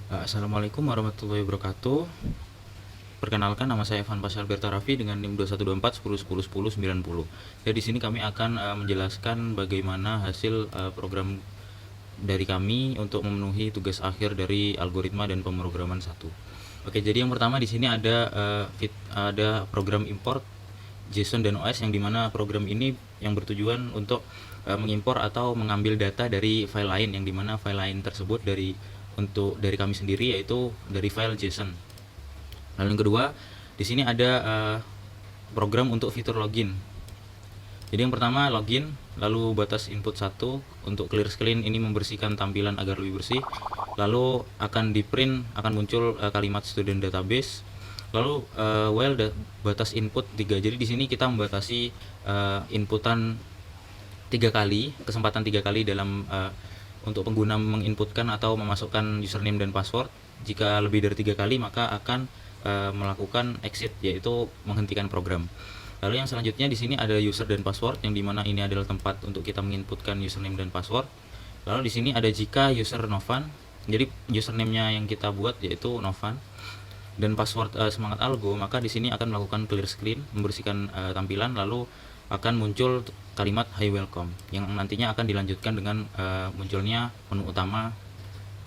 Assalamualaikum warahmatullahi wabarakatuh. Perkenalkan, nama saya Evan Pasal Bertarafi dengan NIM 2124 10 10 10 90. Jadi di sini kami akan menjelaskan bagaimana hasil program dari kami untuk memenuhi tugas akhir dari algoritma dan pemrograman 1. Oke, jadi yang pertama di sini ada program import JSON dan OS, yang dimana program ini yang bertujuan untuk mengimpor atau mengambil data dari file lain, yang dimana file lain tersebut dari kami sendiri, yaitu dari file JSON. Lalu yang kedua, di sini ada program untuk fitur login. Jadi yang pertama login, lalu batas input 1 untuk clear screen, ini membersihkan tampilan agar lebih bersih. Lalu akan di print, akan muncul kalimat student database. Lalu batas input 3. Jadi di sini kita membatasi inputan 3 kali, kesempatan 3 kali dalam untuk pengguna menginputkan atau memasukkan username dan password. Jika lebih dari 3 kali maka akan melakukan exit, yaitu menghentikan program. Lalu yang selanjutnya di sini ada user dan password, yang dimana ini adalah tempat untuk kita menginputkan username dan password. Lalu di sini ada jika user Novan, jadi username-nya yang kita buat yaitu Novan, dan password semangat algo, maka di sini akan melakukan clear screen, membersihkan tampilan, lalu akan muncul kalimat hi welcome, yang nantinya akan dilanjutkan dengan munculnya menu utama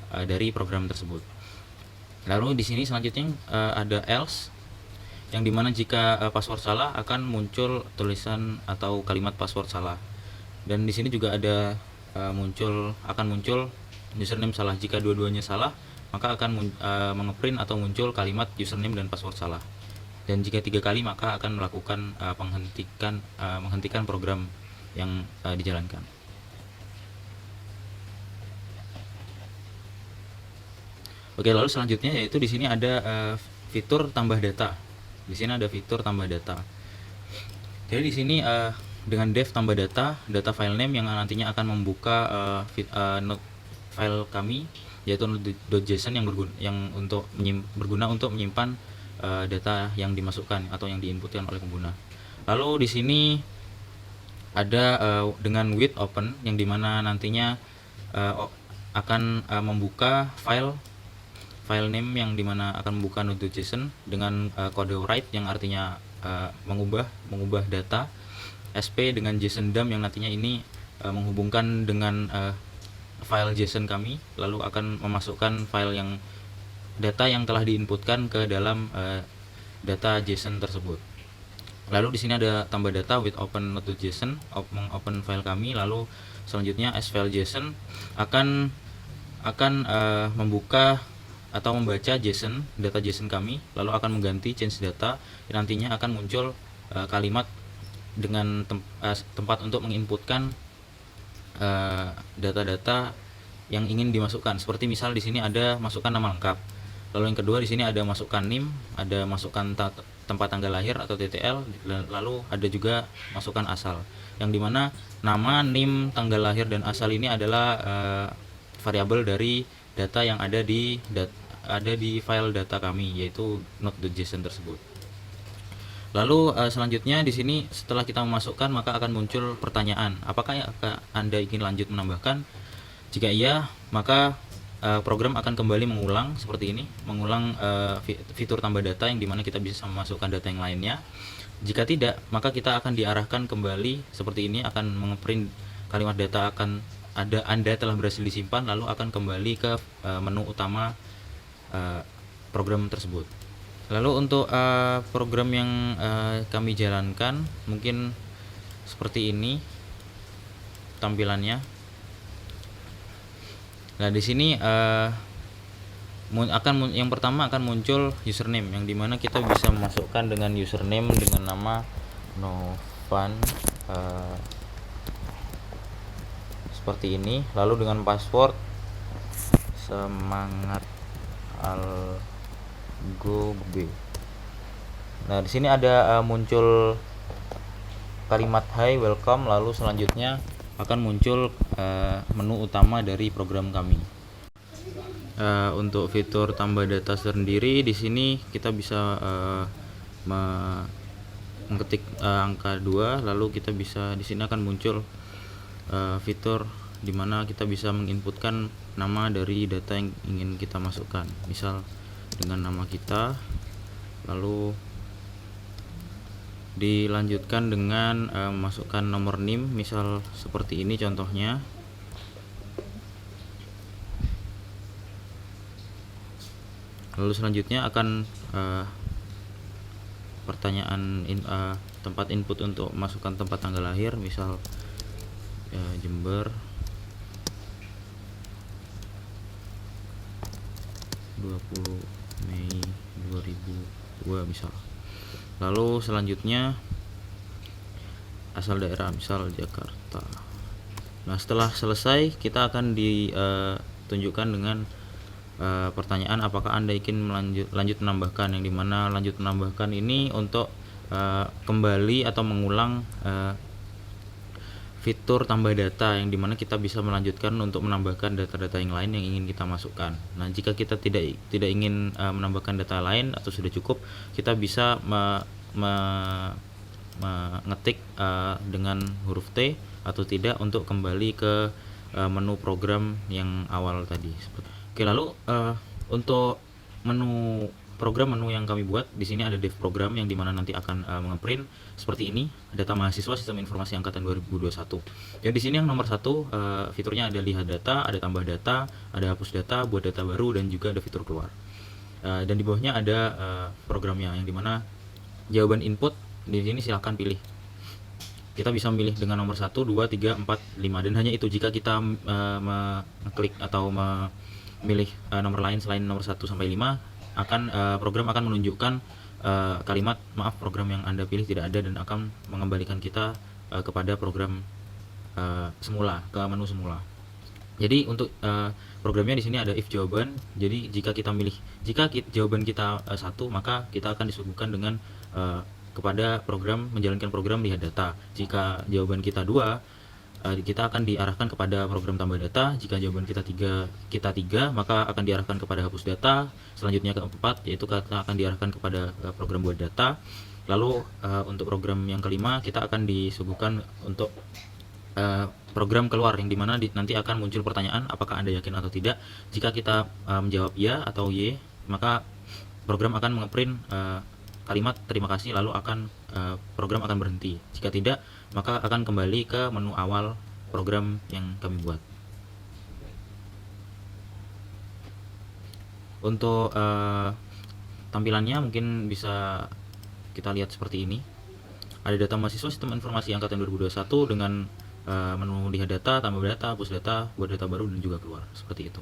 dari program tersebut. Lalu di sini selanjutnya ada else, yang dimana jika password salah akan muncul tulisan atau kalimat password salah. Dan di sini juga ada akan muncul username salah. Jika dua-duanya salah maka akan mengeprint atau muncul kalimat username dan password salah. Dan jika 3 kali maka akan melakukan menghentikan program yang dijalankan. Oke, lalu selanjutnya yaitu di sini ada fitur tambah data. Di sini ada fitur tambah data. Jadi di sini dengan dev tambah data file name yang nantinya akan membuka node file kami, yaitu node.json yang berguna untuk menyimpan data yang dimasukkan atau yang diinputkan oleh pengguna. Lalu di sini ada dengan with open, yang dimana nantinya akan membuka file name, yang dimana akan membuka node.json dengan kode write, yang artinya mengubah data, sp dengan json dump, yang nantinya ini menghubungkan dengan file json kami, lalu akan memasukkan data yang telah diinputkan ke dalam data json tersebut. Lalu di sini ada tambah data with open node.json, open file kami, lalu selanjutnya as file json akan membuka atau membaca data JSON kami, lalu akan mengganti change data, yang nantinya akan muncul kalimat dengan tempat untuk menginputkan data-data yang ingin dimasukkan. Seperti misal di sini ada masukkan nama lengkap. Lalu yang kedua di sini ada masukkan NIM, ada masukkan tempat tanggal lahir atau TTL, lalu ada juga masukkan asal. Yang dimana nama, NIM, tanggal lahir dan asal ini adalah variabel dari data yang ada di file data kami, yaitu node.json tersebut. Lalu selanjutnya di sini setelah kita memasukkan maka akan muncul pertanyaan, apakah Anda ingin lanjut menambahkan? Jika iya, maka program akan kembali mengulang seperti ini, mengulang fitur tambah data, yang dimana kita bisa memasukkan data yang lainnya. Jika tidak, maka kita akan diarahkan kembali seperti ini, akan mengeprint kalimat data Anda telah berhasil disimpan, lalu akan kembali ke menu utama program tersebut. Lalu untuk program yang kami jalankan mungkin seperti ini tampilannya. Nah di sini yang pertama akan muncul username, yang dimana kita bisa memasukkan dengan username dengan nama Novan seperti ini, lalu dengan password semangat algo B. Nah di sini ada muncul kalimat hi welcome, lalu selanjutnya akan muncul menu utama dari program kami. Untuk fitur tambah data sendiri di sini kita bisa mengetik angka 2, lalu kita bisa di sini akan muncul fitur di mana kita bisa menginputkan nama dari data yang ingin kita masukkan, misal dengan nama kita, lalu dilanjutkan dengan memasukkan nomor NIM, misal seperti ini contohnya. Lalu selanjutnya akan pertanyaan tempat input untuk masukkan tempat tanggal lahir, misal Jember 20 Mei 2002 misal. Lalu selanjutnya asal daerah, misal Jakarta. Nah, setelah selesai kita akan ditunjukkan dengan pertanyaan apakah Anda ingin lanjut menambahkan, yang dimana lanjut menambahkan ini untuk kembali atau mengulang fitur tambah data, yang dimana kita bisa melanjutkan untuk menambahkan data-data yang lain yang ingin kita masukkan. Nah, jika kita tidak ingin menambahkan data lain atau sudah cukup, kita bisa mengetik dengan huruf T atau tidak untuk kembali ke menu program yang awal tadi. Oke, lalu untuk menu yang kami buat di sini ada dev program, yang dimana nanti akan mengeprint seperti ini, data mahasiswa Sistem Informasi Angkatan 2021. Ya, di sini yang nomor 1 fiturnya ada lihat data, ada tambah data, ada hapus data, buat data baru, dan juga ada fitur keluar. Dan di bawahnya ada programnya, yang dimana jawaban input di sini silahkan pilih. Kita bisa memilih dengan nomor 1, 2, 3, 4, 5, dan hanya itu. Jika kita mengklik atau memilih nomor lain selain nomor 1 sampai 5, program akan menunjukkan kalimat maaf, program yang Anda pilih tidak ada, dan akan mengembalikan kita kepada program semula, ke menu semula. Jadi untuk programnya di sini ada if jawaban. Jadi jika jawaban kita 1, maka kita akan disuguhkan dengan kepada program menjalankan program lihat data. Jika jawaban kita 2, kita akan diarahkan kepada program tambah data. Jika jawaban kita 3, maka akan diarahkan kepada hapus data. Selanjutnya ke 4, yaitu kita akan diarahkan kepada program buat data. Lalu untuk program yang kelima, kita akan disuguhkan untuk program keluar, yang dimana nanti akan muncul pertanyaan apakah Anda yakin atau tidak. Jika kita menjawab ya atau y, maka program akan mengeprint kalimat terima kasih, lalu program akan berhenti. Jika tidak, maka akan kembali ke menu awal program yang kami buat. Untuk tampilannya mungkin bisa kita lihat seperti ini. Ada data mahasiswa Sistem Informasi Angkatan 2021 dengan menu lihat data, tambah data, hapus data, buat data baru, dan juga keluar, seperti itu.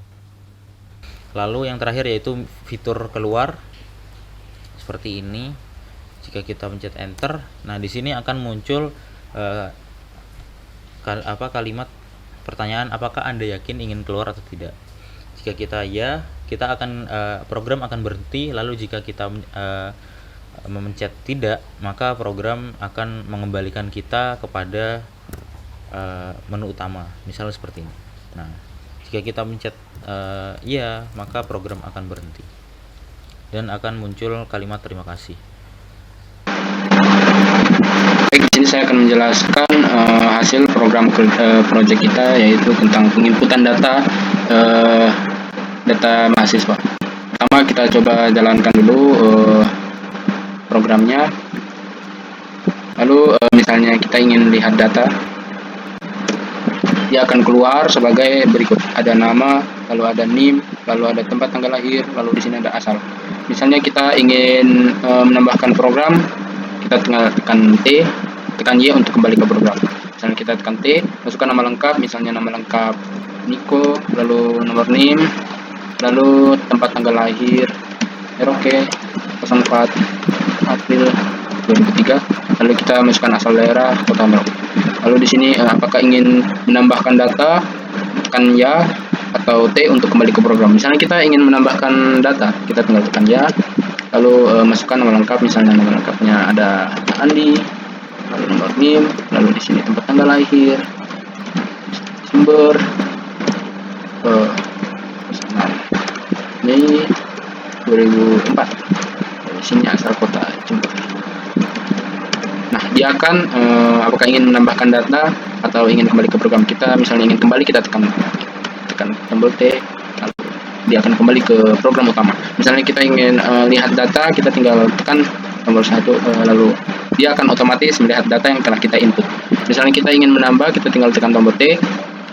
Lalu yang terakhir yaitu fitur keluar, seperti ini. Jika kita pencet enter, nah di sini akan muncul kalimat pertanyaan apakah Anda yakin ingin keluar atau tidak. Jika kita ya, kita akan program akan berhenti. Lalu jika kita memencet tidak, maka program akan mengembalikan kita kepada menu utama, misalnya seperti ini. Nah, jika kita mencet ya, maka program akan berhenti dan akan muncul kalimat terima kasih. Baik, di sini saya akan menjelaskan hasil program project kita, yaitu tentang penginputan data mahasiswa. Pertama, kita coba jalankan dulu programnya. Lalu misalnya kita ingin lihat data, dia akan keluar sebagai berikut. Ada nama, lalu ada NIM, lalu ada tempat tanggal lahir, lalu di sini ada asal. Misalnya kita ingin menambahkan program, kita tinggal tekan T, tekan Y untuk kembali ke program. Misalnya kita tekan T, masukkan nama lengkap, misalnya nama lengkap Niko, lalu nomor NIM, lalu tempat tanggal lahir ROK 04 April 2003, lalu kita masukkan asal daerah Kota Merauke. Lalu di sini apakah ingin menambahkan data, tekan ya atau T untuk kembali ke program. Misalnya kita ingin menambahkan data, kita tinggal tekan ya, lalu masukkan nama lengkap, misalnya nama lengkapnya ada Andi, lalu nomor NIM, lalu di sini tempat tanggal lahir Jember Mei 2004, di sini asal kota Jember. Nah, dia akan apakah ingin menambahkan data atau ingin kembali ke program. Kita misalnya ingin kembali, kita tekan tombol T, lalu dia akan kembali ke program utama. Misalnya kita ingin lihat data, kita tinggal tekan tombol 1, lalu dia akan otomatis melihat data yang telah kita input. Misalnya kita ingin menambah, kita tinggal tekan tombol T,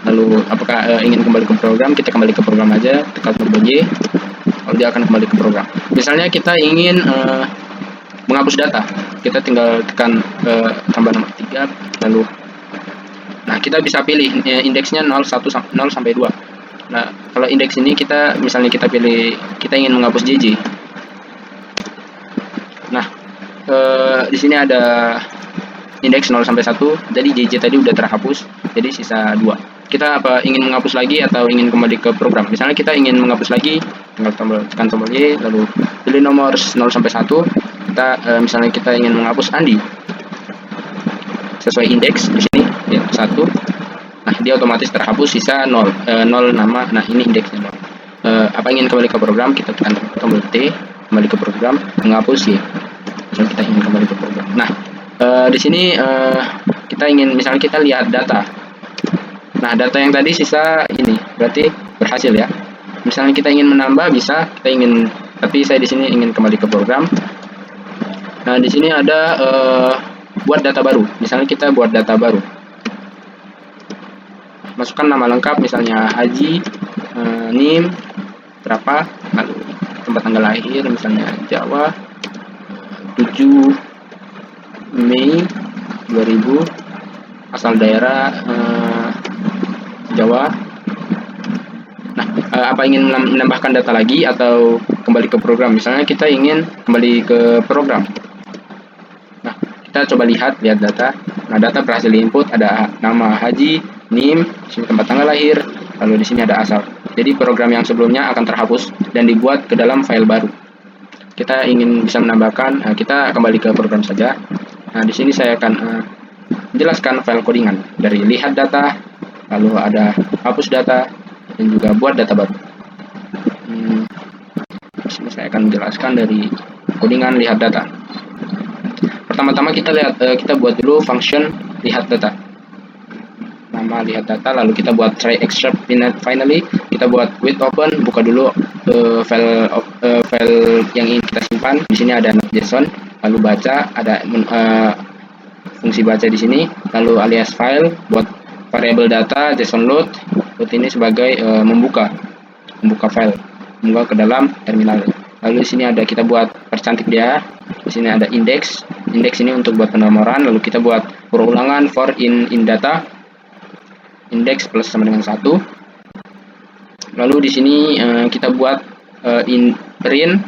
lalu apakah ingin kembali ke program, kita kembali ke program aja, tekan tombol Y, lalu dia akan kembali ke program. Misalnya kita ingin menghapus data, kita tinggal tekan tambah nomor 3, lalu nah kita bisa pilih indeksnya 0 sampai 2. Nah, kalau indeks ini kita misalnya kita pilih, kita ingin menghapus JJ. Nah, di sini ada indeks 0 sampai 1, jadi JJ tadi udah terhapus, jadi sisa 2. Kita ingin menghapus lagi atau ingin kembali ke program. Misalnya kita ingin menghapus lagi, tinggal tekan tombol Y, lalu pilih nomor 0 sampai 1. Kita misalnya kita ingin menghapus Andi. Sesuai indeks di sini ya 1. Nah, dia otomatis terhapus, sisa 0 nama. Nah, ini indeksnya 0. Apa ingin kembali ke program, kita tekan tombol T, kembali ke program, menghapus Y. Misalnya kita ingin kembali ke program. Nah, di sini kita ingin misalnya kita lihat data. Nah, data yang tadi sisa ini berarti berhasil ya. Misalnya kita ingin menambah bisa, tapi saya di sini ingin kembali ke program. Nah, di sini ada buat data baru. Misalnya kita buat data baru. Masukkan nama lengkap, misalnya Haji, NIM berapa, lalu tempat tanggal lahir, misalnya Jawa, 7 Mei 2000, asal daerah Jawa. Nah, apa ingin menambahkan data lagi atau kembali ke program? Misalnya kita ingin kembali ke program. Nah, kita coba lihat data. Nah, data berhasil diinput, ada nama Haji, NIM, sini tempat tanggal lahir, lalu di sini ada asal. Jadi program yang sebelumnya akan terhapus dan dibuat ke dalam file baru. Kita ingin bisa menambahkan, kita kembali ke program saja. Nah, di sini saya akan menjelaskan file codingan dari lihat data, lalu ada hapus data, dan juga buat data baru. Di sini saya akan menjelaskan dari codingan lihat data. Pertama-tama kita buat dulu function lihat data. Nama lihat data, lalu kita buat try extract finally, kita buat quit open, buka dulu file yang ingin kita simpan. Di sini ada .json, lalu baca, ada fungsi baca di sini, lalu alias file, buat variabel data json load ini sebagai membuka file, membuka ke dalam terminal. Lalu di sini ada kita buat percantik dia. Di sini ada indeks ini untuk buat penomoran, lalu kita buat perulangan for in data. Indeks plus sama dengan 1. Lalu di sini kita buat in print.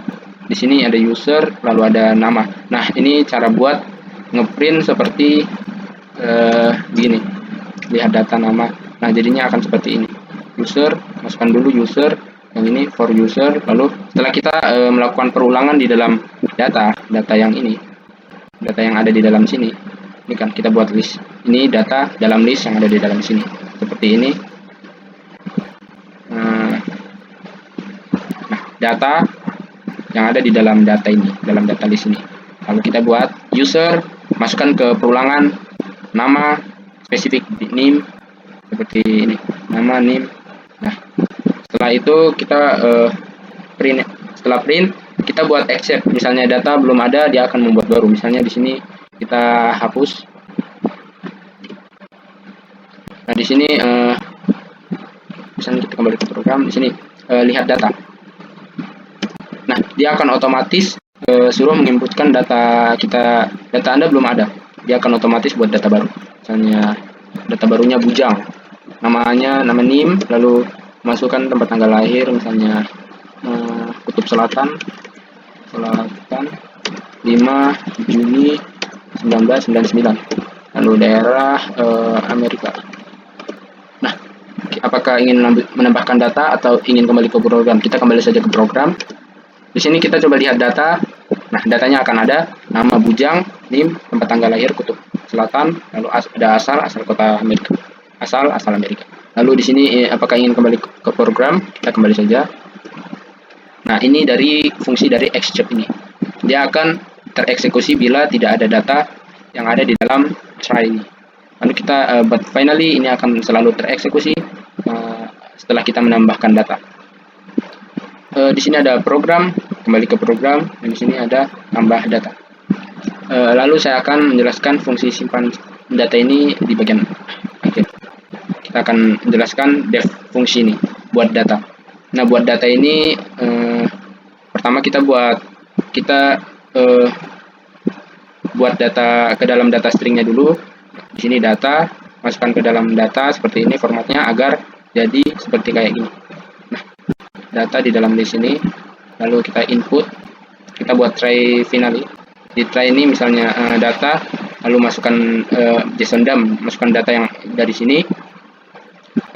Di sini ada user, lalu ada nama. Nah, ini cara buat ngeprint seperti begini. Lihat data nama. Nah, jadinya akan seperti ini. User, masukkan dulu user, yang ini for user. Lalu setelah kita melakukan perulangan di dalam data yang ini, data yang ada di dalam sini. Ini kan kita buat list. Ini data dalam list yang ada di dalam sini. Seperti ini. Nah, data yang ada di dalam data ini, dalam data list ini. Lalu kita buat user, masukkan ke perulangan nama, spesifik name, seperti ini, nama, name. Nah, setelah itu kita print. Setelah print, kita buat accept. Misalnya data belum ada, dia akan membuat baru. Misalnya di sini kita hapus. Nah, di sini misalnya kita kembali ke program, di sini lihat data. Nah, dia akan otomatis suruh menginputkan data kita. Data Anda belum ada, dia akan otomatis buat data baru. Misalnya data barunya Bujang, nama NIM, lalu masukkan tempat tanggal lahir, misalnya Kutub Selatan 5 Juni 1999, lalu daerah Amerika. Nah, apakah ingin menambahkan data atau ingin kembali ke program? Kita kembali saja ke program. Di sini kita coba lihat data. Nah, datanya akan ada nama Bujang, NIM, tempat tanggal lahir Kutub Selatan, lalu ada asal kota Amerika, asal Amerika. Lalu di sini apakah ingin kembali ke program? Kita kembali saja. Nah, ini dari fungsi dari except ini. Dia akan tereksekusi bila tidak ada data yang ada di dalam try ini. Lalu kita buat finally, ini akan selalu tereksekusi setelah kita menambahkan data. Di sini ada program, kembali ke program, dan di sini ada tambah data. Lalu saya akan menjelaskan fungsi simpan data ini di bagian akhir. Kita akan menjelaskan def fungsi ini buat data. Nah, buat data ini pertama kita buat data ke dalam data stringnya dulu. Di sini data, masukkan ke dalam data seperti ini formatnya agar jadi seperti kayak gini. Nah, data di dalam list ini, lalu kita input, kita buat try finally. Di try ini misalnya data, lalu masukkan JSON DOM, masukkan data yang dari sini,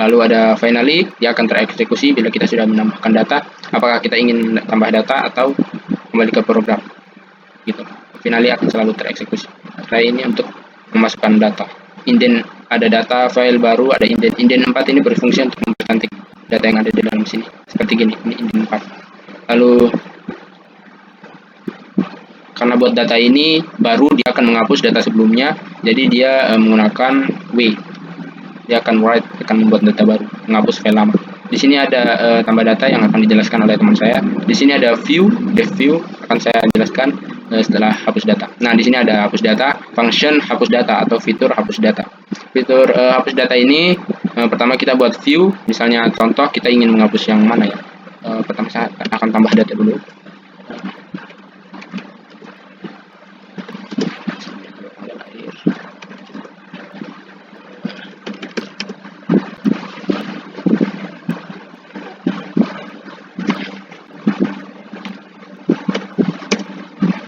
lalu ada finally, dia akan tereksekusi bila kita sudah menambahkan data, apakah kita ingin tambah data atau kembali ke program gitu. Finally akan selalu tereksekusi. Try ini untuk memasukkan data. Indent, ada data file baru, ada indent. Indent 4 ini berfungsi untuk mempercantik data yang ada di dalam sini seperti gini. Ini indent 4. Lalu karena buat data ini baru, dia akan menghapus data sebelumnya, jadi dia menggunakan W. Dia akan write, akan membuat data baru, menghapus file lama. Di sini ada tambah data yang akan dijelaskan oleh teman saya. Di sini ada view, def view akan saya jelaskan setelah hapus data. Nah, di sini ada hapus data, function hapus data atau fitur hapus data. Fitur hapus data ini pertama kita buat view, misalnya contoh kita ingin menghapus yang mana ya. Pertama saya akan tambah data dulu.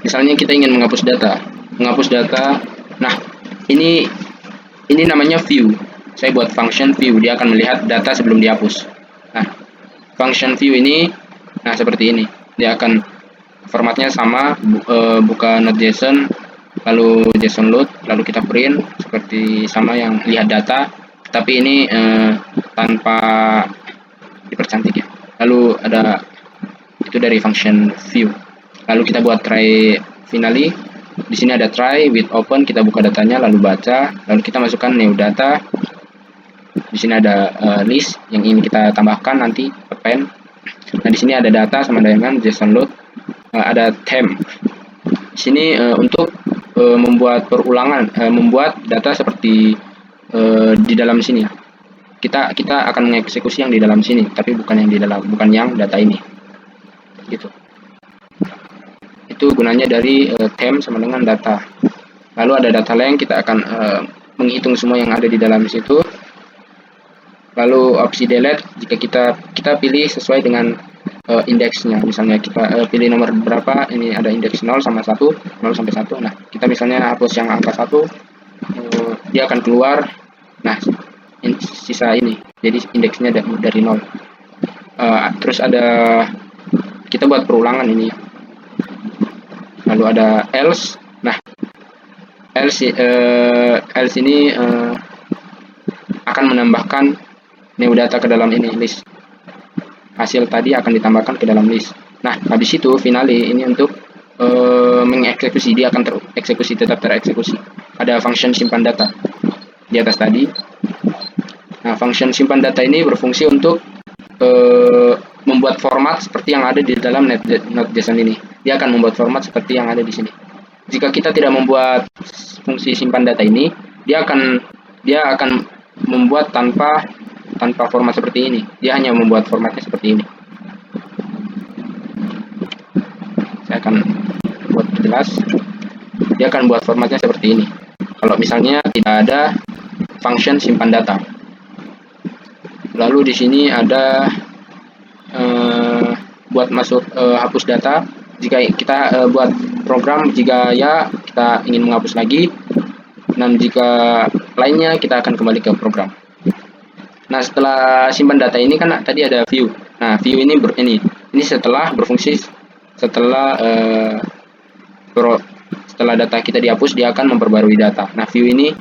Misalnya kita ingin menghapus data. Nah, ini namanya view. Saya buat function view, dia akan melihat data sebelum dihapus. Nah, function view ini, nah seperti ini. Dia akan formatnya sama, buka not.json, lalu JSON load, lalu kita print seperti sama yang lihat data, tapi ini tanpa dipercantik ya. Lalu ada itu dari function view. Lalu kita buat try finally. Di sini ada try with open, kita buka datanya lalu baca, lalu kita masukkan new data. Di sini ada list yang ingin kita tambahkan nanti append. Nah, di sini ada data sama dengan JSON load. Ada temp. Di sini untuk membuat perulangan, membuat data seperti di dalam sini. Kita akan mengeksekusi yang di dalam sini, tapi bukan yang data ini. Gitu. Itu gunanya dari temp sama dengan data. Lalu ada data length, kita akan menghitung semua yang ada di dalam situ. Lalu opsi delete, jika kita pilih sesuai dengan indeksnya. Misalnya kita pilih nomor berapa, ini ada indeks 0 sama 1, 0 sampai 1. Nah, kita misalnya hapus yang angka 1, dia akan keluar. Nah, sisa ini, jadi indeksnya dari 0. Terus ada, kita buat perulangan ini. Lalu ada else. Nah, else ini akan menambahkan new data ke dalam ini list. Hasil tadi akan ditambahkan ke dalam list. Nah, habis itu finally ini untuk mengeksekusi, dia akan tereksekusi, tetap tereksekusi. Ada function simpan data di atas tadi. Nah, function simpan data ini berfungsi untuk membuat format seperti yang ada di dalam not.json ini. Dia akan membuat format seperti yang ada di sini. Jika kita tidak membuat fungsi simpan data ini, dia akan membuat tanpa format seperti ini. Dia hanya membuat formatnya seperti ini. Saya akan buat jelas. Dia akan buat formatnya seperti ini. Kalau misalnya tidak ada function simpan data. Lalu di sini ada buat masuk hapus data. Jika kita buat program, jika ya kita ingin menghapus lagi, dan jika lainnya kita akan kembali ke program. Nah, setelah simpan data ini kan tadi ada view. Nah, view ini setelah berfungsi setelah data kita dihapus, dia akan memperbarui data. Nah, view ini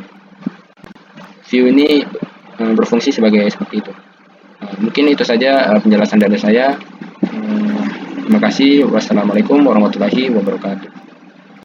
berfungsi sebagai seperti itu. Mungkin itu saja penjelasan dari saya. Terima kasih. Wassalamualaikum warahmatullahi wabarakatuh.